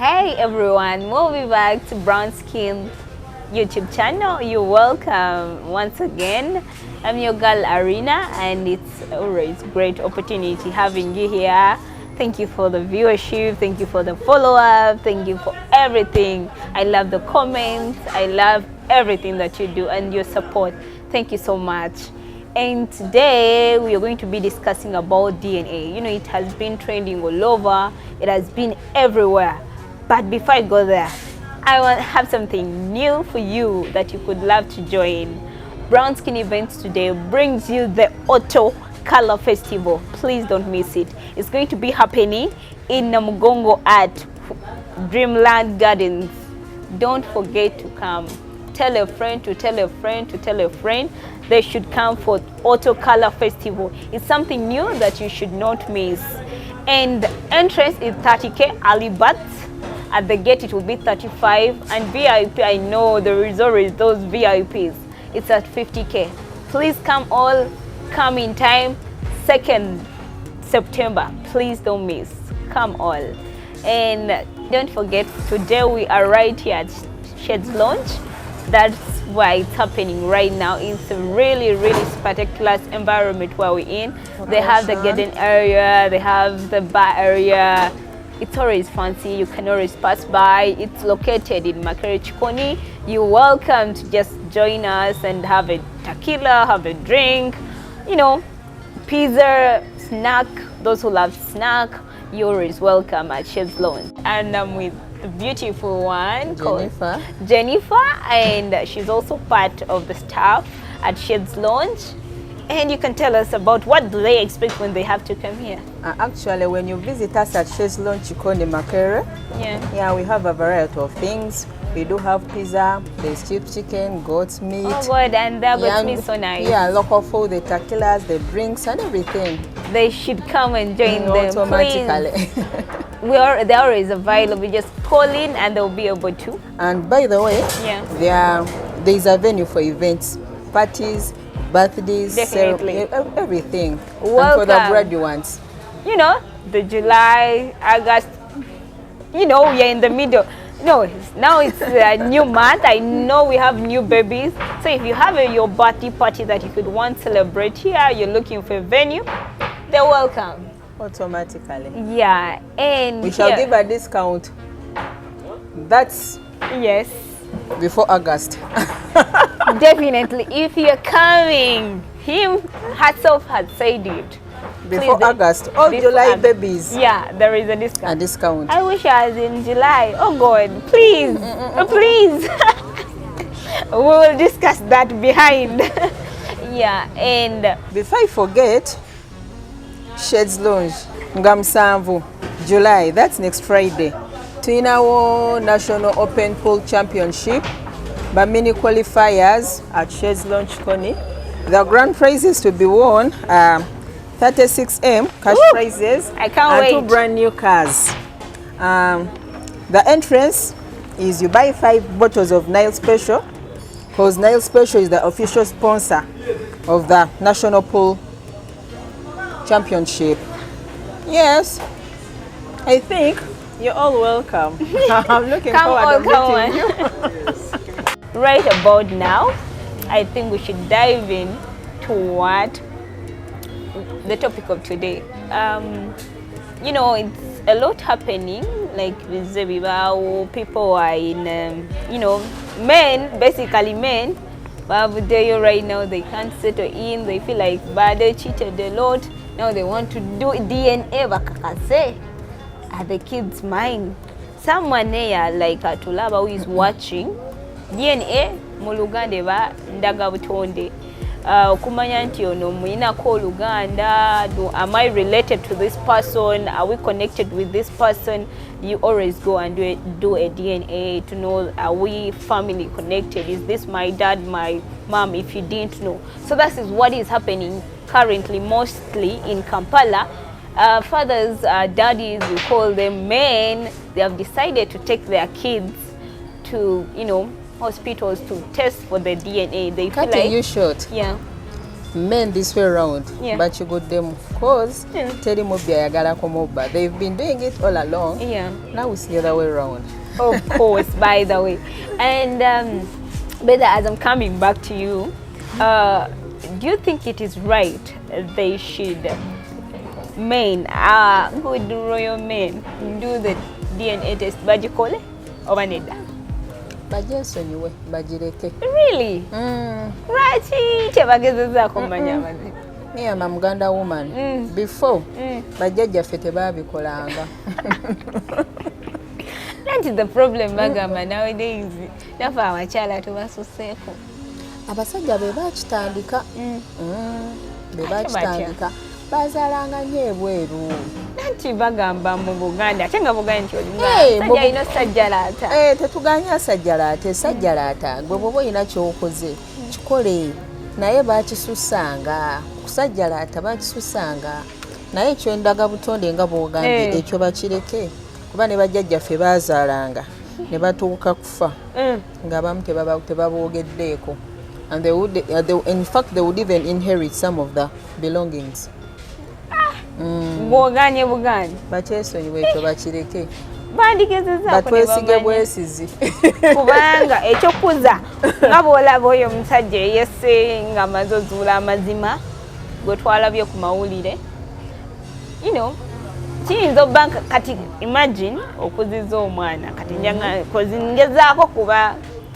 Hey everyone, welcome back to Brown Skin YouTube channel. You're welcome once again. I'm your girl Arena, and it's always a great opportunity having you here. Thank you for the viewership, thank you for the follow-up, thank you for everything. I love the comments, I love everything that you do and your support. Thank you so much. And today we are going to be discussing about DNA. You know, it has been trending all over, it has been everywhere. But before I go there, I want to have something new for you that you could love to join. Brown Skin Events today brings you the Auto Color Festival. Please don't miss it. It's going to be happening in Namugongo at Dreamland Gardens. Don't forget to come. Tell a friend to tell a friend to tell a friend. They should come for Auto Color Festival. It's something new that you should not miss. And entrance is 30k early birds. At the gate it will be 35, and VIP, I know there is always those VIPs. It's at 50k. Please come all, come in time. 2nd September. Please don't miss. Come all. And don't forget, today we are right here at Sheds Lounge. That's why it's happening right now. It's a really spectacular environment where we're in. They have the garden area, they have the bar area. It's always fancy, you can always pass by. It's located in Makere Chikoni. You're welcome to just join us and have a tequila, have a drink, you know, pizza, snack. Those who love snack, you're always welcome at Sheds Lounge. And I'm with the beautiful one Jennifer. called Jennifer, and she's also part of the staff at Sheds Lounge. And you can tell us about what do they expect when they have to come here. Actually, when you visit us at Sheds Lounge Chikoni Makere, we have a variety of things. We do have pizza, there's chips, chicken, goat's meat. Oh God, and that goat's meat is so nice. Yeah, local food, the tequilas, the drinks, and everything. They should come and join them, automatically. They're always available. Just call in and they'll be able to. And by the way, there is a venue for events, parties, birthdays, everything. Welcome. And for the bread you want. You know, the July, August, you know, we are in the middle. No, now it's a new month. I know we have new babies. So if you have your birthday party that you could want to celebrate here, you're looking for a venue, they're welcome. Automatically. Yeah, and we shall give a discount. That's before August. Definitely, if you're coming, him herself had said it. Before August, all July babies. Yeah, there is a discount. A discount. I wish I was in July. Oh God, please, please. We will discuss that behind. Yeah, and before I forget, Sheds Lounge, Ngamsamvu, July, that's next Friday. Twinawo National Open Pool Championship, by mini qualifiers at Sheds Lounge Chikoni. The grand prizes to be won 36M cash prizes. I can't wait. 2 brand new cars. The entrance is you buy 5 bottles of Nile Special, because Nile Special is the official sponsor of the National Pool Championship. Yes, I think you're all welcome. I'm looking forward to meeting you. Right about now, I think we should dive in to what the topic of today. You know, it's a lot happening, like people are in, you know, basically men, but there right now they can't settle in, they feel like they cheated a lot, now they want to do DNA bakakase. Are the kids mine? Someone there like Tulaba who is watching DNA mulugande ba ndaga butonde. Kumanya nti ono mwina ko Luganda, am I related to this person, are we connected with this person? You always go and do a DNA to know, are we family connected, is this my dad, my mom, if you didn't know. So that is what is happening currently mostly in Kampala. Fathers, daddies, we call them men, they have decided to take their kids to, you know, hospitals to test for the DNA. They feel like, you short. Yeah. men this way round Yeah. bakiguddemu cause teri mubbi ayagalako mubba. They've been doing it all along. Yeah. Now it's the other way round. Of course, by the way. And Beda, as I'm coming back to you, do you think it is right they should men, good royal men, do the DNA test? Bajikole or baneda? Mwesonyiwe bagireke. Really? Lwaki tebagezezaako kumanya amazima? Me am a Muganda woman. Before, bajjajjaffe tebaabikolanga. That is the problem bagamba nowadays. Nafe abakyala tubasuseeko. Abasajja be baakitandika. Be baakitandika. Bazaalanga nnyo ebweru. Nanti bagamba mu Buganda ate nga Buganda nti olinga alina sajjalaata. Tetuganya sajjalaata. Sajjalaata gwe bw'oba olina ky'okoze kikole. Naye baakisussanga. Kusajjalaata baakisussanga. Naye ekyendaga butonde nga bw'ogambye ekyo bakireke. Kuba ne bajjajjaffe baazaalanga ne batuuka kufa ng'abamu tebaboogeddeeko. And they would, in fact, they would even inherit some of the belongings. Bwoganye buganye. Bakyesonyiwe ekyo bakireke. Bandigezezaako batwesige bwesizi. Kubanga ekyokuza nga bw'olaba oyo omusajja eyesse nga amaze ozuula amazima gwe twalabye ku mawulire. You know, kiyinza obba kati imagine okuziza omwana kati ngezaako kuba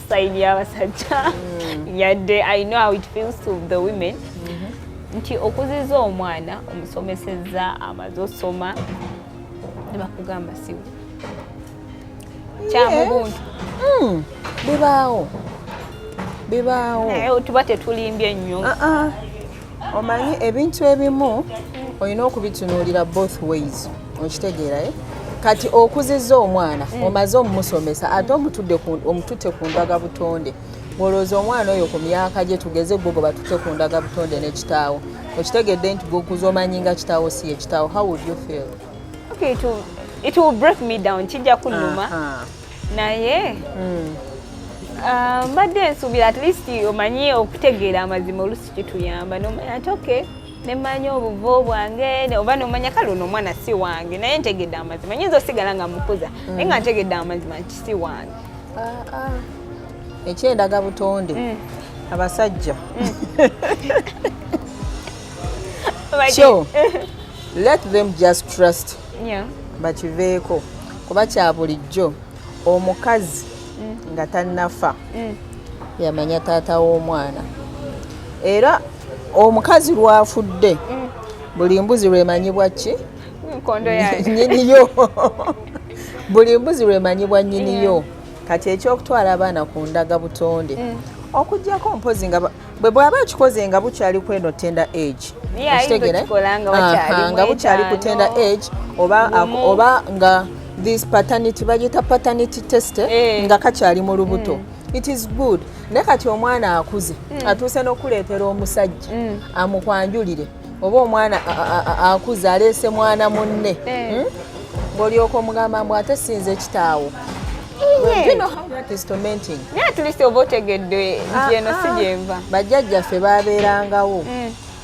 sayidi y'abasajja yadde I know how it feels to the women nti okuziza omwana omusomesezza amaze osoma ne bakugamba siwe kyamubuntu bibaawo naye tuba tetulimbye nnyo. Omanyi ebintu ebimu olina okubitunuulira both ways okitegeerayo. Kati okuziza omwana omaze omusomesa ate omututte ku ndaga butonde. Olowooza omwana oyo ku myaka gye tugeze gwe batutte ku ndaga butonde ne kitaawo okitegedde nti gwokuza omanyi nga kitaawo si ye kitaawo. How would you feel? Okay, it will break me down kijja kunnuma naye mbadde nsuubira at least omanyi okutegeera amazima oluusi kituyamba nomanya ati okay nemanya obuvo bwange oba nomanya kale ono omwana si wange naye ntegedde amazima nyinza osigala nga mukuza naye nga ntegedde amazima nti si wange. Ekyendaga butonde abasajja so let them just trust bakiveeko kuba kya bulijjo omukazi nga tannafa yamanya taata w'omwana era omukazi lwafudde buli mbuzi lwemanyibwa ki nnyiniyo buli mbuzi lwemanyibwa nnyiniyo. Kati ekyokutwala abaana ku ndaga butonde okuggyako mpozi nga bwe bw'aba akikoze nga bukyali ku eno tender age nga bukyali ku tender age oba nga this paternity bagita paternity test nga kakyali mu lubuto. It is good. Naye kati omwana akuze atuuse n'okuleetera omusajja amukwanjulire oba omwana akuze aleese mwana munne ng'olyoka omugamba mbu ate sinze kitaawo. You know how that is tormenting. At least oba otegedde nti eno si gyenva. Bajjajjaffe baabeerangawo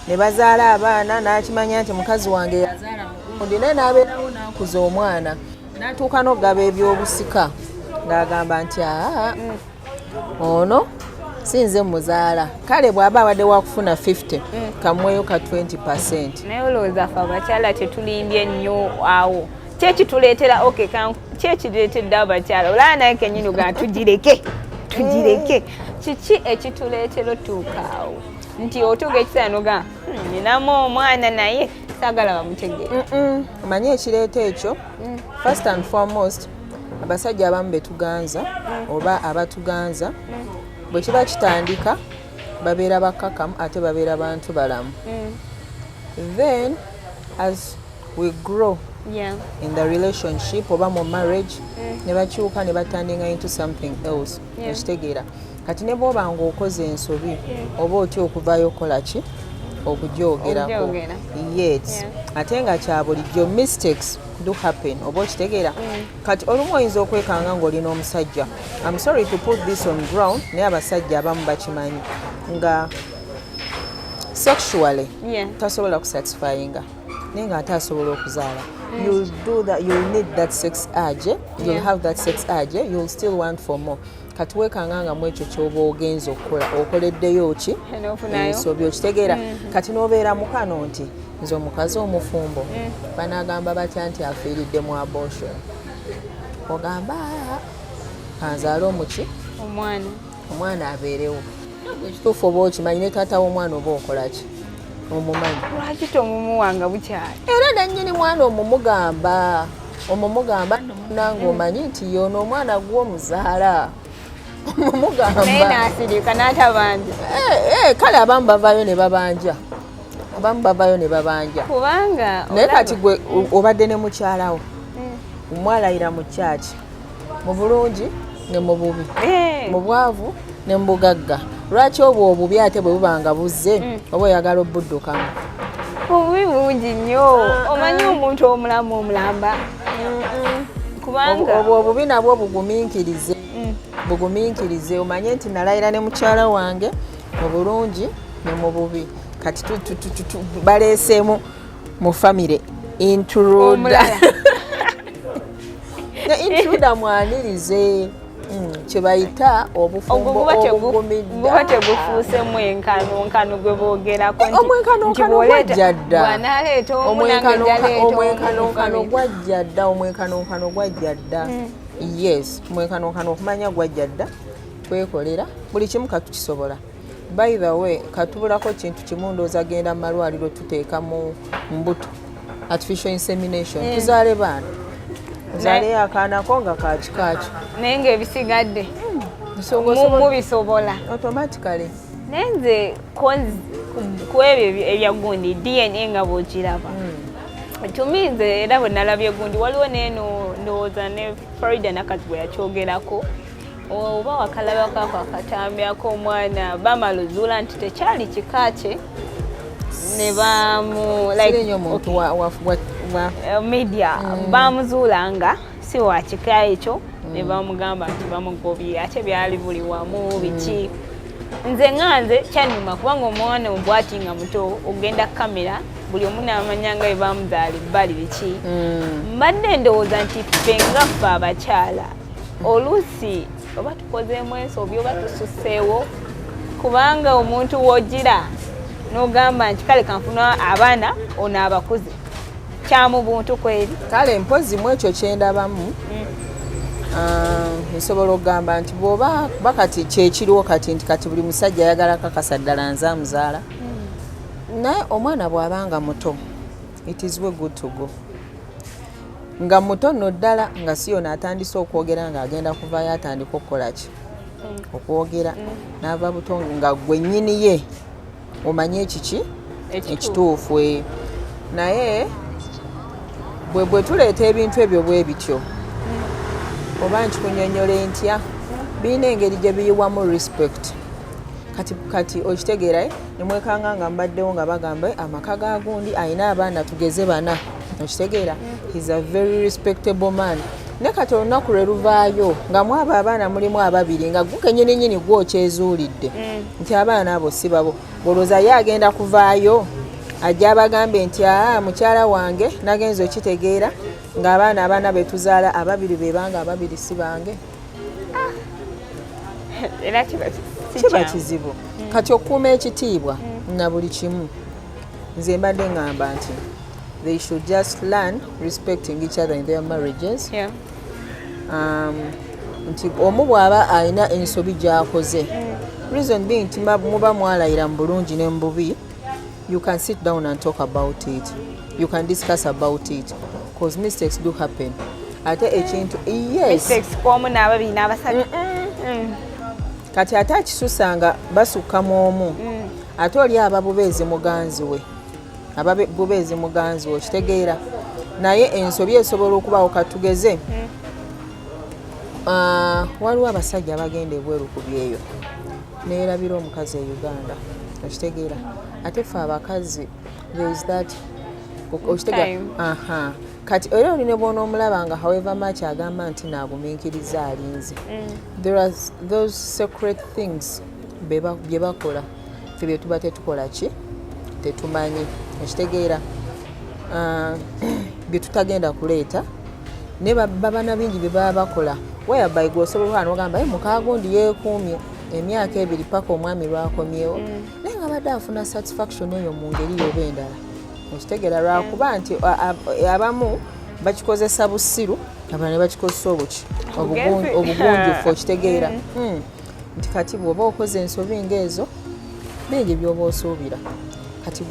ne bazaala abaana n'akimanya nti mukazi wange yazaala mugundi naye n'abeerawo n'akuza omwana n'atuuka n'okugaba ebyobusika ng'agamba nti ono sinze muzaala kale bw'aba abadde wakufuna 50 kamweyo ka 20%. Naye olowooza ffe abakyala tetulimbye nnyo awo kyekituleetera kyekireetedde abakyala olaba naye kennyini ogaa tugireke kiki ekituleetera otuuka awo nti otuuka ekiseera noga ninamu omwana naye saagala bamutegeera. Omanyi ekireeta ekyo first and foremost abasajja abamu betuganza oba abatuganza bwe kiba kitandika babeera bakkakamu ate babeera bantu balamu. Then as we grow in the relationship oba mu marriage ne bakyuka ne batandinga into something else ekitegeera kati ne bw'oba ng'okoze ensobi oba otya okuvaayo okola ki okujoogerako yet ate nga kya bulijjo mistakes do happen oba okitegeera kati olumu oyinza okwekanga ng'olina omusajja I'm sorry to put this on ground naye abasajja abamu bakimanyi nga sexually Yeah. tasobola kusatisfyinga naye nga ate asobola okuzaala. You'll do that, you'll need that sex urge, you'll have that sex urge, you'll still want for more. Kati weekanganga mu ekyo ky'oba ogenza okukola okoleddeyo ki ensobi okitegeera. Kati n'obeera mukano nti nze omukazi omufumbo banaagamba batya nti afiiridde mu abortion, ogamba kanzaale omuki omwana abeerewo. Ekituufu oba okimanyi ne taata w'omwana oba okola ki omumanyi. Lwaki tomumuwanga bukyali? Era nannyini mwana omumugamba nange omanyi nti yono omwana gw'omuzaala omumugamba naye n'asirika n'atabanja. Kale abamu bavaayo ne babanja Kubanga naye kati gwe obadde ne mukyalawo omwalayira mu kyaki mu bulungi ne mu bubi, mu bwavu ne mu bugagga. Lwaki obwo obubi ate bwe bubanga buzze oba oyagala obuddukamu? Obubi bungi nnyo. Omanyi omuntu omulamu omulamba? Kubanga obwo obubi nabwo bugumiikirize omanye nti nalayira ne mukyala wange mu bulungi ne mu bubi. Kati baleeseemu mu famire intruder mwanirize kyebayita obufumbo obugumidde. guba tegufuuse mwenkanonkano gwe boogerako omwenkanonkano gwajja dda. Yes, omwenkanonkano okumanya gwajja dda twekolera buli kimu katukisobola. By the way, katubulako kintu kimu ndooza genda mu malwaliro tuteeka mu mbuto artificial insemination tuzaale baana zaale akaanako nga kakikakyo naye ng'ebisigadde mubisobola automatically. naye nze ku ebyo ebya gundi DNA nga bw'okiraba tuminze era bwe nalabye gundi waliwo neeno ndowooza ne Farida Nakazi bwe yakyogerako oba wakalabako akatambyako omwana bamala ozuula nti tekyali kika kye ne bamu media bamuzuula nga si wa kika ekyo ne bamugamba nti bamugobye ate byali buli wamu biki. Nze nganze kyanyuma kubanga omwana obwati nga muto ogenda kamera buli omu n'amanya nga bwe bamuzaala ebbali biki. Mbadde ndowooza nti ffe nga ffe abakyala oluusi oba tukozeemu ensobi oba tususseewo kubanga omuntu w'ogira n'ogamba nti kale kanfuna abaana ono abakuze kyamu buntu kweri. Kale mpozi mu ekyo kyendabamu nsobola okugamba nti bw'oba bakati kyekiriwo kati nti kati buli musajja ayagala kakasa ddala nze amuzaala naye omwana bw'abanga muto it is well good to go. Nga muto nno ddala nga si yona atandise okwogera ng'agenda kuvaayo atandika okukola ki okwogera n'ava buto nga gwe nnyini ye omanye ekiki ekituufu. Naye bwe tuleeta ebintu ebyo bwe bityo oba nkikunnyonnyole ntya birina engeri gye biyiwamu respect. Kati okitegeera ne mwekanga nga mbaddewo nga bagamba amaka ga gundi alina abaana tugeze bana okitegeera he's a very respectable man. Ne kati olunaku lwe luvaayo nga mwabo abaana mulimu ababiri nga gukenyininyini gwokyezuulidde nti abaana abo si babo bolooza ye agenda kuvaayo ajja abagambe nti mukyala wange nagenza okitegeera ng'abaana abaana be tuzaala ababiri be banga ababiri si bange. Era kiba kizibu. Kati okukuuma ekitiibwa na buli kimu nze mbadde ngamba nti they should just learn respecting each other in their marriages. Nti omu bw'aba alina ensobi gy'akoze reason being nti muba mwalayira mu bulungi ne mu bubi, you can sit down and talk about it, you can discuss about it because mistakes do happen. Ate ekintu mistakes kwomu n'ababiri n'abasatu kati ate akisusanga basukka mu omu ate oli ababubeezi muganzi we ababubeezi muganzi we okitegeera naye ensobi esobola okubaawo katugeze waliwo abasajja abagenda ebweru ku byeyo neerabira omukazi e Uganda okitegeera ate ffe abakazi there is that okitegeera kati era olina bwona omulaba nga however much agamba nti naagumiikiriza alinze there are those secret things bye bakola ffe bye tuba tetukola ki tetumanyi ekitegeera bye tutagenda kuleeta ne babana bingi bye baba bakola whereby gwosobola n'ogamba mukaagundi yeekuumye emyaka 2 paka omwami lwakomyewo naye nga badde afuna satisfaction eyo mu ngeri yoba endala ekitegeera lwakuba nti abamu bakikozesa busiru abalala ne bakikozesa obugunjufu okitegeera nti kati bw'oba okoze ensobi ng'ezo bingi by'oba osuubira kati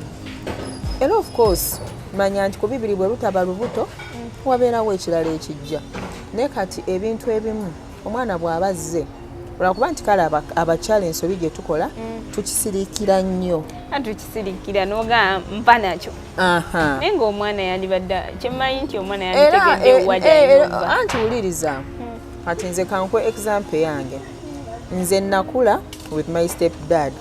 era of course manya nti ku bibiri bwe lutaba lubuto wabeerawo ekirala ekijja naye kati ebintu ebimu omwana bw'aba azze olwakuba nti kale abakyala ensobi gye tukola tukisiriikira nnyo tukisiriikira n'ogamba mpa nakyo naye ng'omwana yandibadde kyemmanyi nti omwana yanditegedde wajja anti wuliriza kati nze kankwe example yange nze nakula with my step dad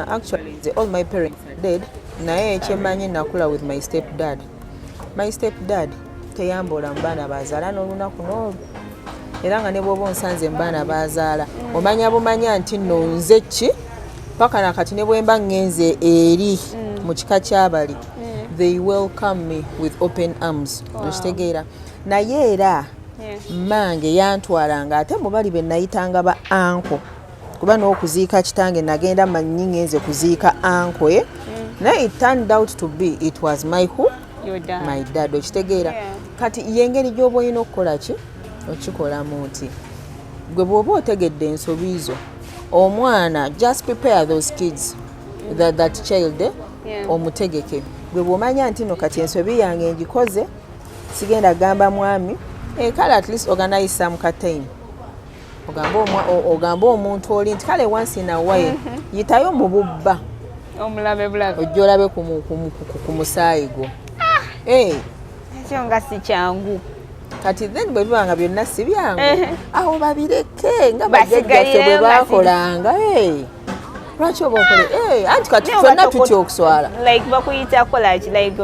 actually all my parents are dead naye ekyemmanyi nakula with my step dad teyambola mu baana bazaala n'olunaku n'olwo era nga ne bw'oba onsanze mu baana bazaala omanya bumanya nti nno nze ki paka nakati ne bwe mba ngenze eri mu kika ky'abali they welcome me with open arms okitegeera naye era mmange yantwalanga ate mu bali be nayitanga ba anko kuba n'okuziika kitange nagenda manyi ngenze kuziika anko naye it turned out to be it was my dad okitegeera kati yengeri gy'oba olina okukola ki okikolamu nti gwe bw'oba otegedde ensobi zo omwana just prepare those kids that child omutegeke gwe bw'omanya nti no kati ensobi yange ngikoze sigenda gamba mwami kale at least organize some time ogamba omuntu oli nti kale once in a while yitayo mu bubba ojja olabe ku musaayi gwo ekyo nga si kyangu kati then bwe bibanga byonna si byangu awo babireke nga bajjajjaffe bwe baakolanga lwaki oba okole anti kati ffenna tutya okuswala like bakuyita kolaki like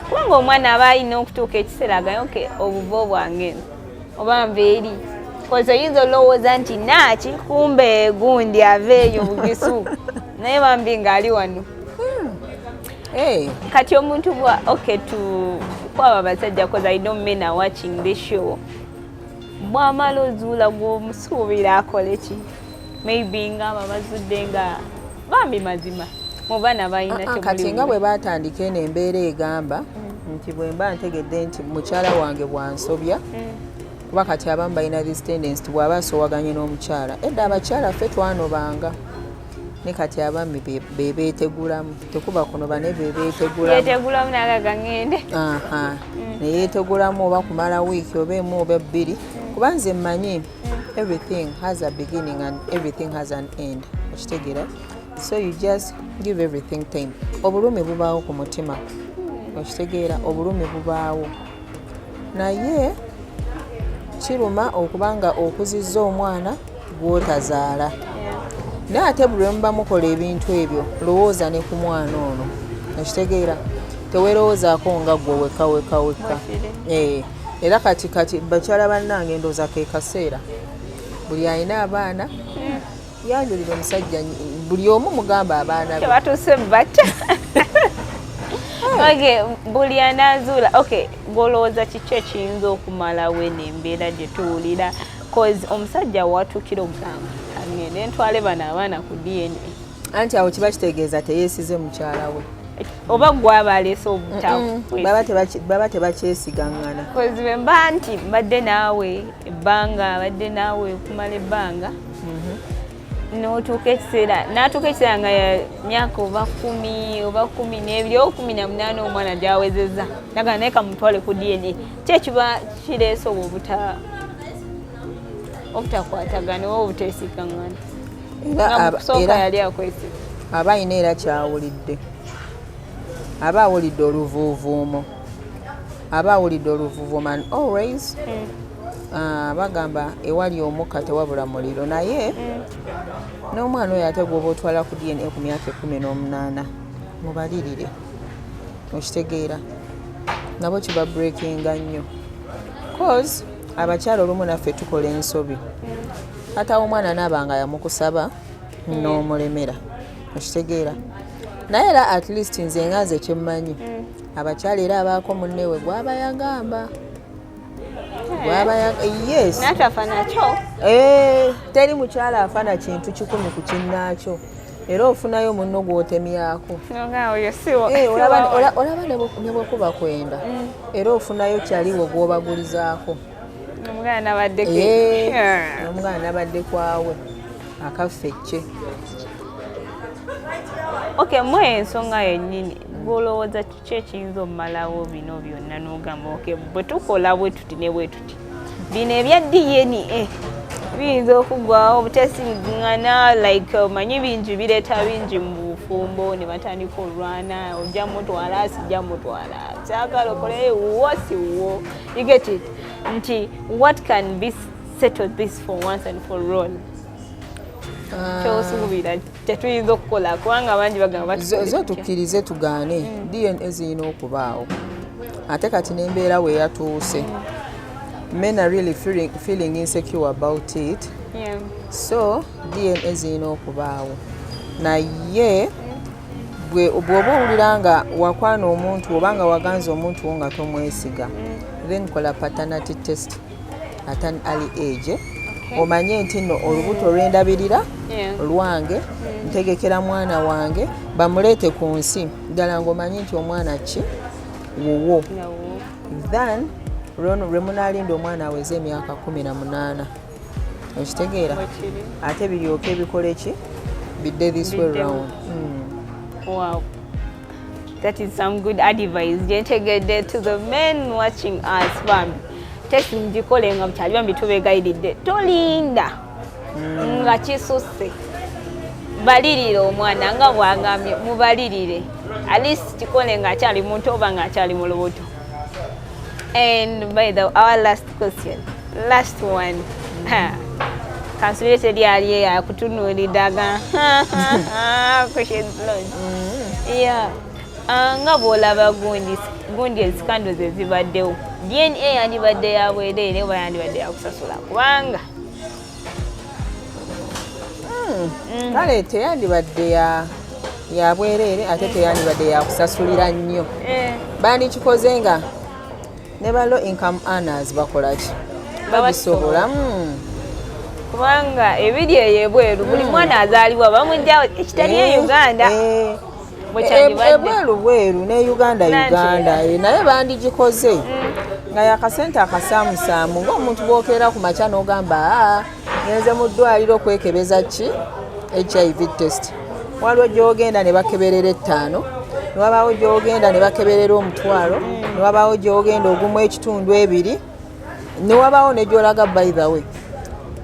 kubanga omwana aba alina okutuuka ekiseera agaye obuvo bwange oba nveeri kozi oyinza olowooza nti naaki kumbe gundi aveeyo bugisu naye bambi ng'ali wano kati omuntu bwa kwaba Abasajja cause I don't mean are watching this show bw'amala ozuula gw'omusuubira akole ki maybe nga babazudde nga bambi mazima mu baana balina kati nga bwe baatandika eno embeera egamba nti bwe mba ntegedde nti mukyala wange bwansobya kuba kati abamu balina this tendency bw'aba asowaganye n'omukyala edda abakyala ffe twanobanga ne kati abami bebeetegulamu tekuba kuno bane bebeetegulamu nagaga ngende neyeetegulamu oba kumala wiiki oba emu oba bbiri kuba nze mmanyi everything has a beginning and everything has an end okitegeera so you just give everything time obulumi bubaawo ku mutima okitegeera obulumi bubaawo naye kiruma okubanga okuzizza omwana gw'otazaala naye ate buli lwe muba mukola ebintu ebyo lowooza ne ku mwana ono okitegeera teweerowoozaako nga ggwe weka era kati bakyala bannange ndooza ke kaseera buli alina abaana yanjulira omusajja buli omu mugamba abaana be batuse batta buli anaazuula ng'olowooza kiki ekiyinza okumalawo n'embeera gye tuwulira cause omusajja watuukira okugamba ngende ntwale bano abaana ku DNA anti awo kiba kitegeeza teyeesize mukyala we oba gwaba aleese obutabu baba tebakyesigaŋŋana cause bwe mba nti mbadde naawe ebbanga badde naawe okumala ebbanga n'otuuka ekiseera nga myaka oba 10 oba 12 oba 18 omwana gy'awezezza naga naye kamutwale ku DNA kyekiba kireese obutakwatagana oba obuteesigaŋŋana nga mukusooka yali akwesiga aba ayina era kyawulidde aba awulidde oluvuuvuumo and always bagamba ewali omukka tewabula muliro naye n'omwana oyo ate gwoba otwala ku DNA ku myaka 18 mubalirire okitegeera nabo kiba breakinga nnyo cause abakyala olumu naffe tukola ensobi ate omwana naabanga yamukusaba n'omulemera okitegeera naye era at least nze ngaze kyemmanyi abakyala era abaako munnewe gwabayagamba yes teri mukyala afana kintu 10 ku kinnaakyo era ofunayo munno gw'otemyako olaba ne bwekuba kwenda era ofunayo kyaliwo gw'obagulizaako omwana nabadde kwawe akaffecce mwe ensonga yennyini gwolowooza kiki ekiyinza omumalawo bino byonna n'ogamba bwe tukola bwe tuti ne bwe tuti bino ebya DNA biyinza okuggwawo obutesiŋŋana like manyi bingi bireeta bingi mu bufumbo ne batandika olwana ojja mutwala sijja mutwala kyagala okole wosi wo you get it nti what can be settle this for once and for all kyosuubira tetuyinza okukola kubanga bangi bagamba zo tukkirize tugaane DNA zirina okubaawo ate kati n'embeera we yatuuse men are really feeling insecure about it so DNA zirina okubaawo naye bw'oba owulira nga wakwana omuntu obanga waganza omuntu wo nga tomwesiga then kola paternity test at an early age omanye nti nno olubuto lwendabirira lwange ntegekera mwana wange bamuleete ku nsi ddala ng'omanye nti omwana ki wuwo then lwe munaalinda omwana aweze emyaka 18 okitegeera ate biryoka ebikole ki bidde this way round. Wow, that is some good advice. Jentegedde to the men watching us bambi tekingikole nga bukyali bambi tubeegayidde tolinda nga kisuse balirire omwana nga bwagambye mubalirire at least kikole nga akyali muto oba nga akyali mu lubuto. And by the our last question, last one Consulate yali yakutunuuliddaga questions launch. Yeah. Nga bw'olaba gundi ezikando ze zibaddewo DNA yandibadde ya bwereere oba yandibadde yakusasula kubanga kale teyandibadde ya bwereere ate teyandibadde yakusasulira nnyo bandikikoze nga ne ba low income earners bakola ki babisobola kubanga ebiri eyo ebweru buli mwana azaalibwa bamujja ekitali e Uganda bweru ne Uganda naye bandigikoze nga yakasente akasaamusaamu ng'omuntu bw'okeera ku makya n'ogamba ngenze mu ddwaliro okwekebeza ki HIV test waliwo gy'ogenda ne bakeberera 5 ne wabaawo gy'ogenda ne bakeberera 1,000 ne wabaawo gy'ogenda ogumu 2 ne wabaawo ne gy'olaga by the way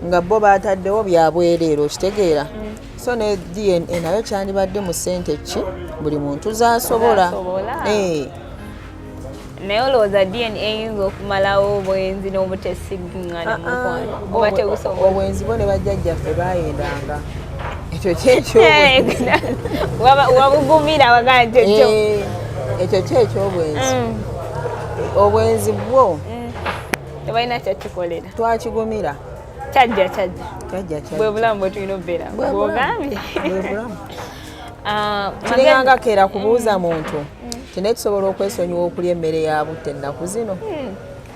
nga bo bataddewo byabwereero okitegeera so ne DNA nayo kyandibadde mu ssente ki buli muntu z'asobola naye olowooza DNA eyinza okumalawo obwenzi n'obutesiggingana mu mukwano oba tebusobola obwenzi bo ne bajjajjaffe baayendanga ekyo wabugumira wagaa ekyo kyekyobwenzi obwenzi bwo tebalina kyakikolera twakigumira kyajja bwe bulamu bwe tulina obeera bwogambye kirenganga keera kubuuza muntu kine tusobola okwesonyiwa okulya emmere ya buto ennaku zino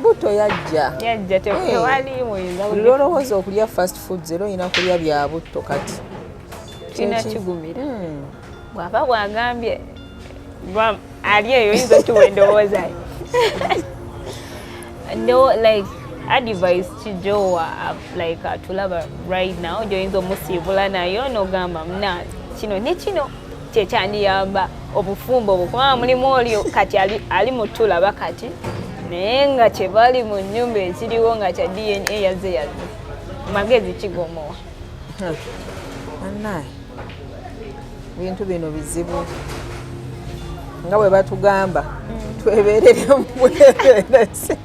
buto yajja buli lwolowooza okulya fast foods era olina kulya bya butto kati kinakigumira bw'aba bwagambye ali eyo yinza okiwa endowooza like advice kijowa like tulaba right now gyoyinza omusiibula nayo n'ogamba munazi kino ne kino kyekyandiyamba obufumbo obwo kubanga mulimu olio kati ali mutulaba kati naye nga kyebali mu nnyumba ekiriwo nga kya DNA yazze magezi kigomowa annaye bintu bino bizibu nga bwe batugamba tweberere mbwebererezi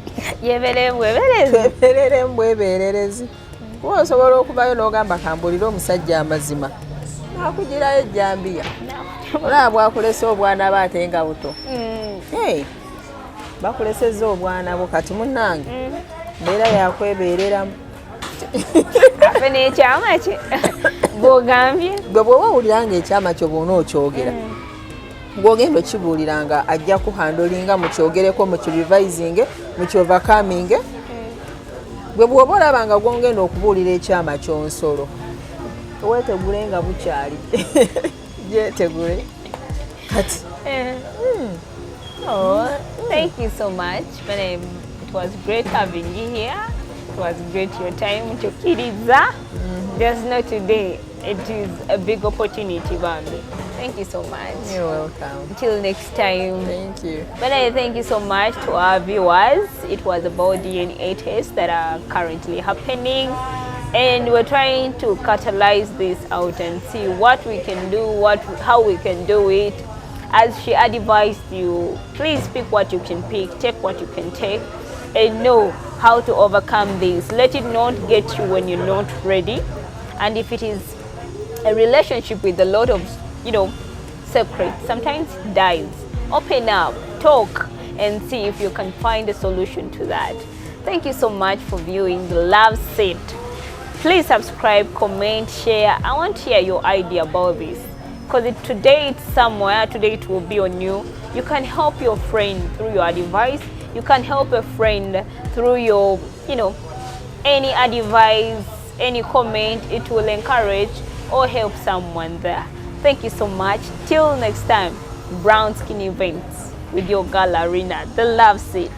tweberere mbwebererezi kuba osobola okubayo n'ogamba kambulira omusajja amazima nakugirayo ejjambiya olaba bwakulesa obwana baate nga buto bakulesezza obwana bwo kati munnange mbeera yakwebereramu afe n'ekyama kye bw'ogambye gwe bw'oba owulira nga ekyama kyo bw'ona okyogera gw'ogenda okibuulira nga ajja kuhandolinga mukyogereko mukirevising mukyovercoming gwe bw'oba olaba nga gw'ogenda okubuulira ekyama ky'onsolo weetegule nga bukyali gyetegule kati. Oh, thank you so much. It was great having you here. It was great your time to Kiriza. Just not today. It is a big opportunity, Bambi. Thank you so much. You're welcome. Until next time. Thank you. But I thank you so much to our viewers. It was about DNA tests that are currently happening. And we're trying to catalyze this out and see what we can do, how we can do it. As she advised you, please pick what you can pick, take what you can take, and know how to overcome this. Let it not get you when you're not ready. And if it is a relationship with a lot of, secrets, sometimes it dies. Open up, talk, and see if you can find a solution to that. Thank you so much for viewing The Love Seat. Please subscribe, comment, share. I want to hear your idea about this. Because today it's somewhere, today it will be on you. You can help your friend through your advice. You can help a friend through your, any advice, any comment. It will encourage or help someone there. Thank you so much. Till next time, Brown Skin Events with your girl Arena, The Love Seat.